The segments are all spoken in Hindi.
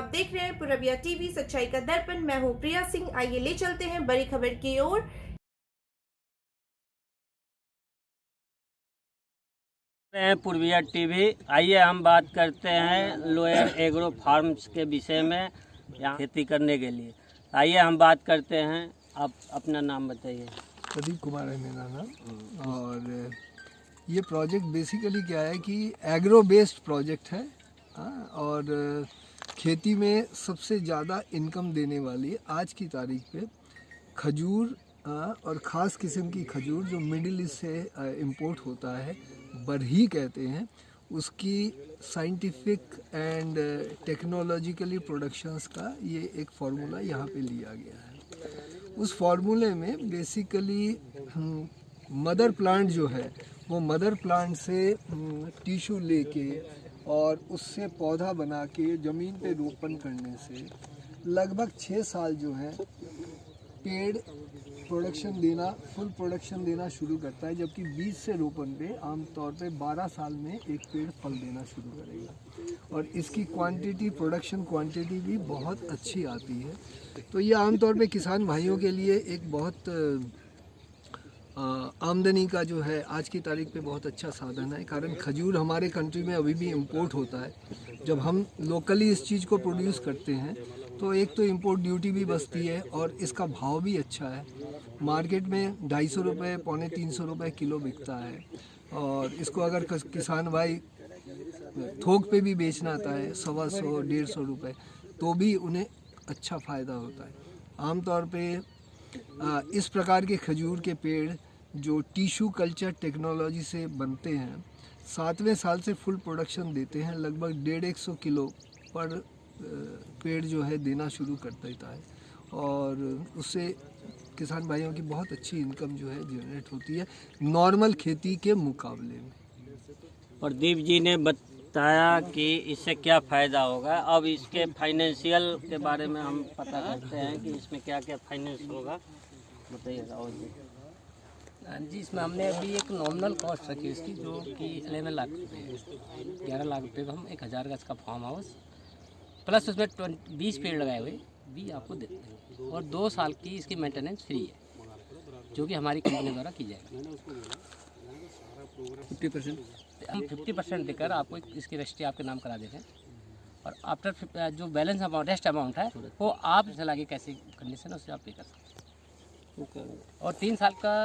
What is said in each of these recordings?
आप देख रहे हैं पूरबिया टीवी, सच्चाई का दर्पण। मैं हूं प्रिया सिंह। आइए ले चलते हैं बड़ी खबर की ओर। पूर्विया टीवी। आइए हम बात करते हैं लोयर एग्रो फार्म्स के विषय में, यहाँ खेती करने के लिए। आइए हम बात करते हैं। आप अपना नाम बताइए। प्रदीप कुमार है मेरा नाम। और ये प्रोजेक्ट बेसिकली क्या है कि एग्रो बेस्ड प्रोजेक्ट है। और खेती में सबसे ज़्यादा इनकम देने वाली आज की तारीख पे खजूर और ख़ास किस्म की खजूर जो मिडिल ईस्ट से इंपोर्ट होता है, बरही कहते हैं, उसकी साइंटिफिक एंड टेक्नोलॉजिकली प्रोडक्शंस का ये एक फार्मूला यहाँ पे लिया गया है। उस फार्मूले में बेसिकली मदर प्लांट जो है वो मदर प्लांट से टिश्यू लेके और उससे पौधा बना के ज़मीन पे रोपण करने से लगभग 6 साल जो है पेड़ प्रोडक्शन देना, फुल प्रोडक्शन देना शुरू करता है, जबकि बीज से रोपण पे आमतौर पे 12 साल में एक पेड़ फल देना शुरू करेगा। और इसकी क्वांटिटी, प्रोडक्शन क्वांटिटी भी बहुत अच्छी आती है। तो ये आमतौर पे किसान भाइयों के लिए एक बहुत आमदनी का जो है आज की तारीख पे बहुत अच्छा साधन है। कारण खजूर हमारे कंट्री में अभी भी इंपोर्ट होता है। जब हम लोकली इस चीज़ को प्रोड्यूस करते हैं तो एक तो इंपोर्ट ड्यूटी भी बचती है और इसका भाव भी अच्छा है। मार्केट में 250 रुपये, 250-300 रुपये किलो बिकता है। और इसको अगर किसान भाई थोक पे भी बेचना आता है 125-150 रुपये, तो भी उन्हें अच्छा फ़ायदा होता है। आमतौर पे इस प्रकार के खजूर के पेड़ जो टिश्यू कल्चर टेक्नोलॉजी से बनते हैं, 7वें साल से फुल प्रोडक्शन देते हैं। लगभग 150 किलो पर पेड़ जो है देना शुरू कर देता है और उससे किसान भाइयों की बहुत अच्छी इनकम जो है जनरेट होती है नॉर्मल खेती के मुकाबले में। प्रदीप जी ने बताया कि इससे क्या फ़ायदा होगा। अब इसके फाइनेंशियल के बारे में हम पता करते हैं कि इसमें क्या क्या फाइनेंस होगा, बताइए राहुल जी। जी, इसमें हमने अभी एक नॉमिनल कॉस्ट रखी इसकी, जो कि 11 लाख रुपये है। 11 लाख रुपये को हम 1000 गज का फार्म हाउस प्लस उसमें 20 पेड़ लगाए हुए भी आपको देते हैं। और 2 साल की इसकी मेंटेनेंस फ्री है, जो कि हमारी कंपनी द्वारा की जाएगी। 50% हम 50% देकर आपको इसकी रजिस्ट्री आपके नाम करा देते हैं। और आफ्टर जो बैलेंस अमाउंट, रेस्ट अमाउंट है, वो आप चला के कैसी कंडीशन है उससे आप पे कर सकते हैं। और 3 साल का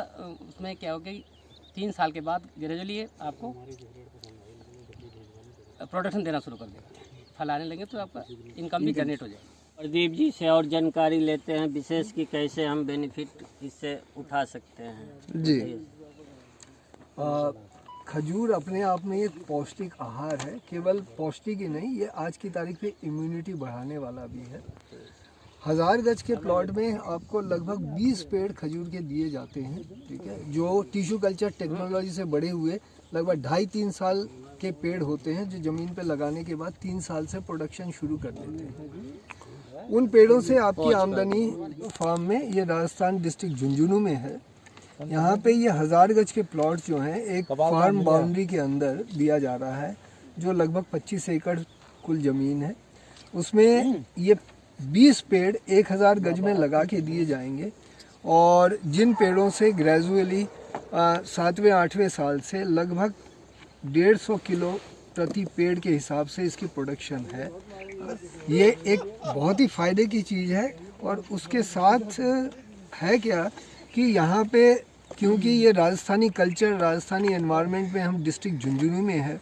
उसमें क्या होगा कि 3 साल के बाद ग्रेजुअली आपको प्रोडक्शन देना शुरू कर देगा। फल आने लगे तो आपका इनकम भी जनरेट हो जाएगा। प्रदीप जी से और जानकारी लेते हैं विशेष कि कैसे हम बेनिफिट इससे उठा सकते हैं। जी, खजूर अपने आप में एक पौष्टिक आहार है। केवल पौष्टिक ही नहीं, ये आज की तारीख पे इम्यूनिटी बढ़ाने वाला भी है। 1000 गज के प्लॉट में आपको लगभग 20 पेड़ खजूर के दिए जाते हैं, ठीक है, जो टिश्यू कल्चर टेक्नोलॉजी से बड़े हुए लगभग 2.5-3 साल के पेड़ होते हैं, जो ज़मीन पे लगाने के बाद 3 साल से प्रोडक्शन शुरू कर देते हैं। उन पेड़ों से आपकी आमदनी फार्म में, ये राजस्थान डिस्ट्रिक्ट झुंझुनू में है, यहाँ पे ये 1000 गज के प्लॉट जो हैं एक फार्म बाउंड्री के अंदर दिया जा रहा है, जो लगभग 25 एकड़ कुल ज़मीन है। उसमें ये 20 पेड़ 1000 गज में लगा के दिए जाएंगे। और जिन पेड़ों से ग्रेजुअली 7वें-8वें साल से लगभग 150 किलो प्रति पेड़ के हिसाब से इसकी प्रोडक्शन है। ये एक बहुत ही फ़ायदे की चीज़ है। और उसके साथ है क्या कि यहाँ पे क्योंकि ये राजस्थानी कल्चर, राजस्थानी एनवायरनमेंट में हम डिस्ट्रिक्ट झुंझुनू में है,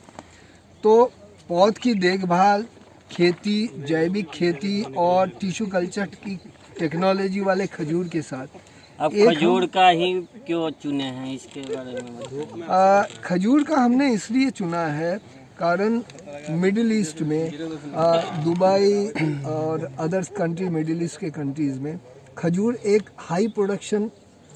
तो पौध की देखभाल, खेती, जैविक खेती और टिश्यू कल्चर की टेक्नोलॉजी वाले खजूर के साथ अब खजूर का ही क्यों चुने हैं, इसके बारे में खजूर का हमने इसलिए चुना है कारण मिडिल ईस्ट में, दुबई और अदर्स कंट्री, मिडिल ईस्ट के कंट्रीज़ में खजूर एक हाई प्रोडक्शन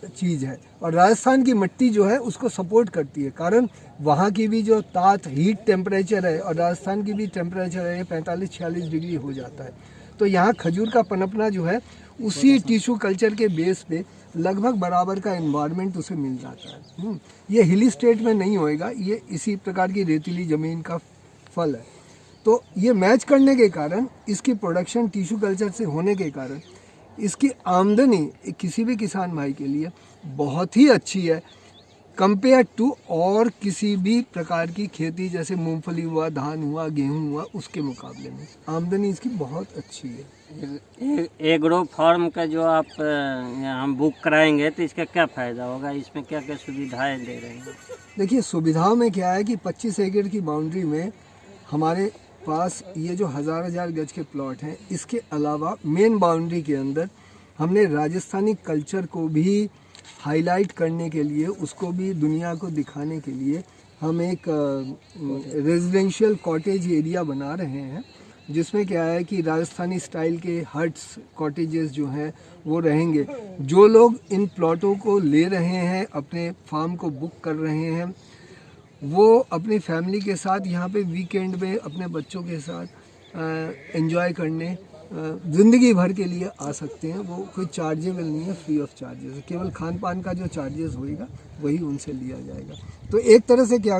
चीज़ है और राजस्थान की मिट्टी जो है उसको सपोर्ट करती है। कारण वहाँ की भी जो हीट टेम्परेचर है और राजस्थान की भी टेम्परेचर है 45-46 डिग्री हो जाता है। तो यहाँ खजूर का पनपना जो है उसी टिश्यू कल्चर के बेस पे लगभग बराबर का एनवायरनमेंट उसे मिल जाता है। ये हिली स्टेट में नहीं होएगा, ये इसी प्रकार की रेतीली ज़मीन का फल है। तो ये मैच करने के कारण, इसकी प्रोडक्शन टिश्यू कल्चर से होने के कारण इसकी आमदनी किसी भी किसान भाई के लिए बहुत ही अच्छी है कंपेयर टू और किसी भी प्रकार की खेती, जैसे मूंगफली हुआ, धान हुआ, गेहूं हुआ, उसके मुकाबले में आमदनी इसकी बहुत अच्छी है। एग्रो फार्म का जो आप हम बुक कराएंगे तो इसका क्या फ़ायदा होगा, इसमें क्या क्या सुविधाएं दे रहे हैं? देखिए, सुविधाओं में क्या है कि 25 एकड़ की बाउंड्री में हमारे पास ये जो हजार गज के प्लॉट हैं, इसके अलावा मेन बाउंड्री के अंदर हमने राजस्थानी कल्चर को भी हाईलाइट करने के लिए, उसको भी दुनिया को दिखाने के लिए हम एक रेजिडेंशियल कॉटेज एरिया बना रहे हैं, जिसमें क्या है कि राजस्थानी स्टाइल के हट्स, कॉटेजेस जो हैं वो रहेंगे। जो लोग इन प्लॉटों को ले रहे हैं, अपने फार्म को बुक कर रहे हैं, वो अपनी फैमिली के साथ यहाँ पे वीकेंड में अपने बच्चों के साथ एंजॉय करने ज़िंदगी भर के लिए आ सकते हैं। वो कोई चार्जेबल नहीं है, फ्री ऑफ चार्जेस, केवल खान पान का जो चार्जेस होएगा वही उनसे लिया जाएगा। तो एक तरह से क्या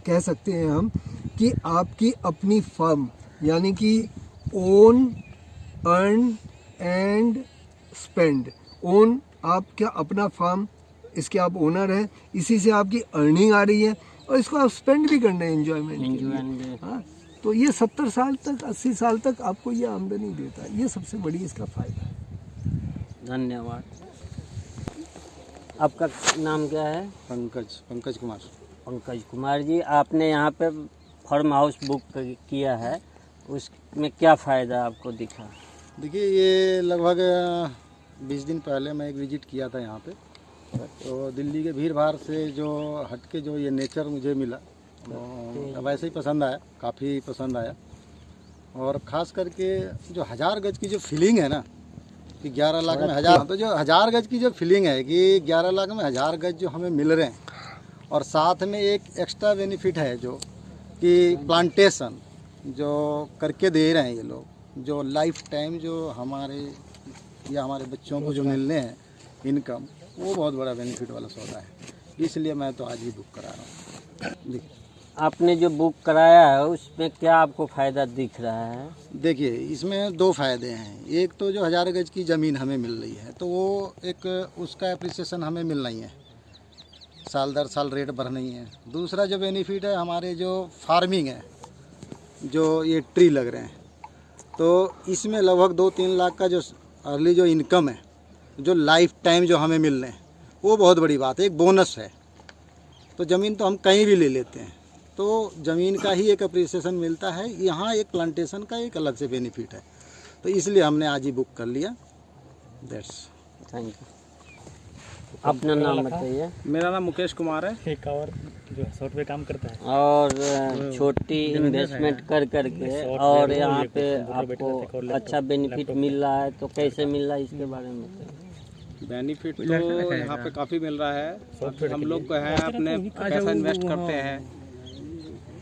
कह सकते हैं हम कि आपकी अपनी फर्म, यानी कि own, earn and spend. Own, आप क्या अपना फार्म, इसके आप ओनर हैं, इसी से आपकी अर्निंग आ रही है और इसको आप स्पेंड भी करना है एंजॉयमेंट। हाँ, तो ये 70 साल तक, 80 साल तक आपको ये आमदनी देता है। ये सबसे बड़ी इसका फ़ायदा है। धन्यवाद। आपका नाम क्या है? पंकज कुमार। पंकज कुमार जी, आपने यहाँ पे फार्म हाउस बुक किया है, उसमें क्या फ़ायदा आपको दिखा? देखिए, ये लगभग 20 दिन पहले मैं एक विज़िट किया था यहाँ पे, तो दिल्ली के भीड़ भाड़ से जो हट के जो ये नेचर मुझे मिला, तो वैसे ही पसंद आया, काफ़ी पसंद आया। और ख़ास करके जो 1000 गज की जो फीलिंग है ना कि 11 लाख में 1000, तो जो 1000 गज की जो फीलिंग है कि 11 लाख में 1000 गज जो हमें मिल रहे हैं, और साथ में एक एक्स्ट्रा बेनिफिट है जो कि प्लांटेशन जो करके दे रहे हैं ये लोग, जो लाइफ टाइम जो हमारे या हमारे बच्चों को जो मिलने हैं इनकम, वो बहुत बड़ा बेनिफिट वाला सौदा है। इसलिए मैं तो आज ही बुक करा रहा हूँ। देखिए, आपने जो बुक कराया है उसमें क्या आपको फ़ायदा दिख रहा है? देखिए, इसमें 2 फ़ायदे हैं। एक तो जो 1000 गज की ज़मीन हमें मिल रही है, तो वो एक उसका एप्रिसिएशन हमें मिल रही है, साल दर साल रेट बढ़ रही है। दूसरा जो बेनिफिट है, हमारे जो फार्मिंग है, जो ये ट्री लग रहे हैं, तो इसमें लगभग 2-3 लाख का जो अर्ली जो इनकम है, जो लाइफ टाइम जो हमें मिल रहे हैं, वो बहुत बड़ी बात है, एक बोनस है। तो ज़मीन तो हम कहीं भी ले लेते हैं, तो ज़मीन का ही एक अप्रिसिएशन मिलता है, यहाँ एक प्लांटेशन का एक अलग से बेनिफिट है। तो इसलिए हमने आज ही बुक कर लिया। दैट्स। Thank you. अपना नाम बताइए। मेरा नाम मुकेश कुमार है। एक और जो सॉफ्टवेयर काम करता है और छोटी इन्वेस्टमेंट कर करके और यहाँ पे आपको अच्छा बेनिफिट मिल रहा है, तो कैसे मिल रहा है इसके बारे में बताइए। बेनिफिट तो यहाँ पे काफ़ी मिल रहा है। हम लोग हैं अपने पैसा इन्वेस्ट करते हैं,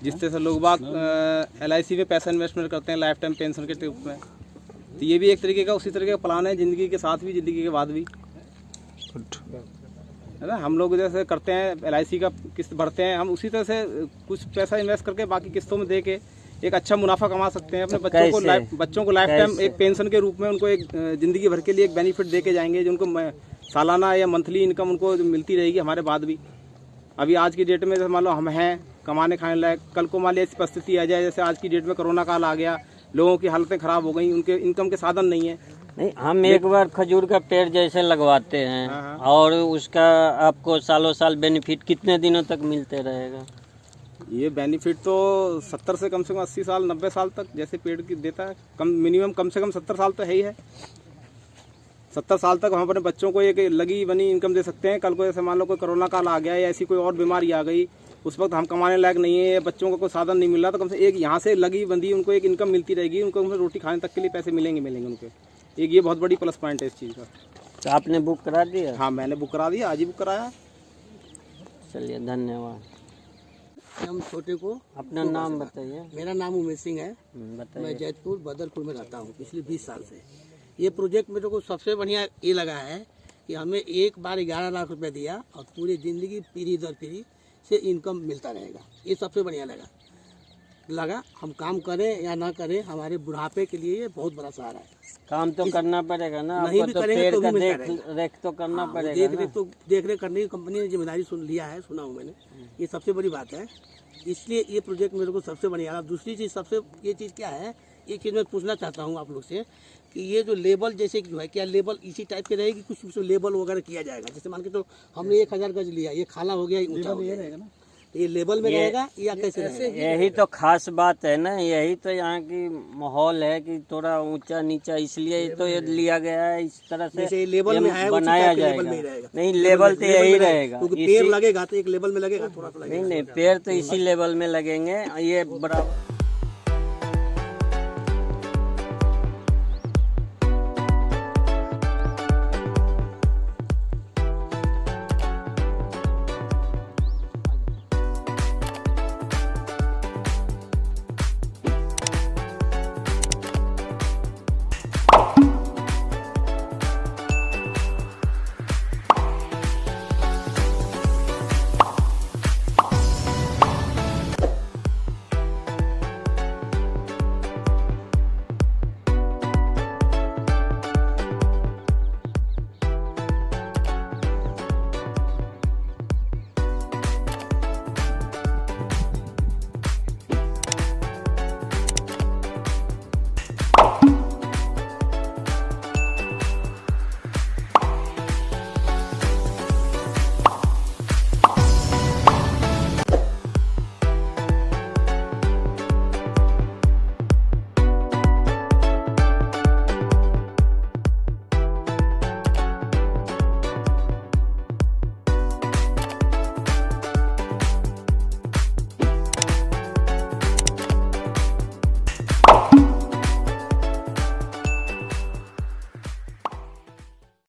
जिस तरह से लोग बाग LIC में पैसा इन्वेस्टमेंट करते हैं लाइफ टाइम पेंशन के रूप में, तो ये भी एक तरीके का उसी तरीके का प्लान है, ज़िंदगी के साथ भी, ज़िंदगी के बाद भी, है ना। हम लोग जैसे करते हैं LIC का किस्त भरते हैं, हम उसी तरह से कुछ पैसा इन्वेस्ट करके बाकी किस्तों में दे के एक अच्छा मुनाफा कमा सकते हैं। अपने बच्चों को लाइफ टाइम एक पेंशन के रूप में उनको एक ज़िंदगी भर के लिए एक बेनिफिट दे के जाएंगे, जो उनको सालाना या मंथली इनकम उनको मिलती रहेगी हमारे बाद भी। अभी आज की डेट में जैसे मान लो हम हैं कमाने खाने लायक, कल को मान ली ऐसी परिस्थिति आ जाए, जैसे आज की डेट में कोरोना काल आ गया, लोगों की हालतें ख़राब हो गई, उनके इनकम के साधन नहीं है। नहीं, हम एक बार खजूर का पेड़ जैसे लगवाते हैं और उसका आपको सालों साल बेनिफिट कितने दिनों तक मिलते रहेगा? ये बेनिफिट तो 70 से कम 80 साल 90 साल तक जैसे पेड़ की देता है, कम मिनिमम कम से कम 70 साल तो है ही है। 70 साल तक हम अपने बच्चों को एक लगी बनी इनकम दे सकते हैं। कल को जैसे मान लो कोई कोरोना काल आ गया या ऐसी कोई और बीमारी आ गई, उस वक्त हम कमाने लायक नहीं है, बच्चों को कोई साधन नहीं मिल रहा, तो कम से एक यहाँ से लगी बंदी उनको एक इनकम मिलती रहेगी, उनको रोटी खाने तक के लिए पैसे मिलेंगे उनके। एक ये बहुत बड़ी प्लस पॉइंट है इस चीज़ का। तो आपने बुक करा दिया? हाँ, मैंने बुक करा दिया, आज ही बुक कराया। चलिए, धन्यवाद। हम छोटे को अपना नाम बताइए। मेरा नाम उमेश सिंह है। बताइए। मैं जैतपुर बदरपुर में रहता हूँ पिछले 20 साल से। ये प्रोजेक्ट मेरे को सबसे बढ़िया ये लगा है कि हमें एक बार 11 लाख रुपए दिया और पूरी ज़िंदगी पीढ़ी दर पीढ़ी से इनकम मिलता रहेगा। ये सबसे बढ़िया लगा। लगा। हम काम करें या ना करें, हमारे बुढ़ापे के लिए ये बहुत बड़ा सहारा है। काम तो करना पड़ेगा ना, नहीं आपको भी तो करेंगे पेड़ तो का भी मिलता रहेगा। रेख तो करना पड़ेगा देख रेख करने की कंपनी ने जिम्मेदारी सुन लिया है, सुना हूँ मैंने। ये सबसे बड़ी बात है, इसलिए ये प्रोजेक्ट मेरे को सबसे बढ़िया लगा। दूसरी चीज़ सबसे ये चीज़ क्या है, एक चीज़ मैं पूछना चाहता हूँ आप लोग से कि ये जो लेबल जैसे कि जो है, क्या लेबल इसी टाइप के रहेगी, कुछ लेबल वगैरह किया जाएगा? जैसे मान के तो हमने 1000 गज लिया, ये खाला हो गया, ऊंचा हो गया, तो ये लेबल में रहेगा या कैसे रहेगा? यही तो खास बात है ना, यही तो यहाँ की माहौल है कि थोड़ा ऊंचा नीचा, इसलिए तो ये लिया गया है इस तरह से। जैसे लेबल में है बनाया जाएगा। नहीं, लेबल तो यही रहेगा, क्योंकि पेड़ लगेगा तो एक लेवल में लगेगा, थोड़ा सा लगेगा। नहीं, पेड़ तो इसी लेवल में लगेंगे। ये बराबर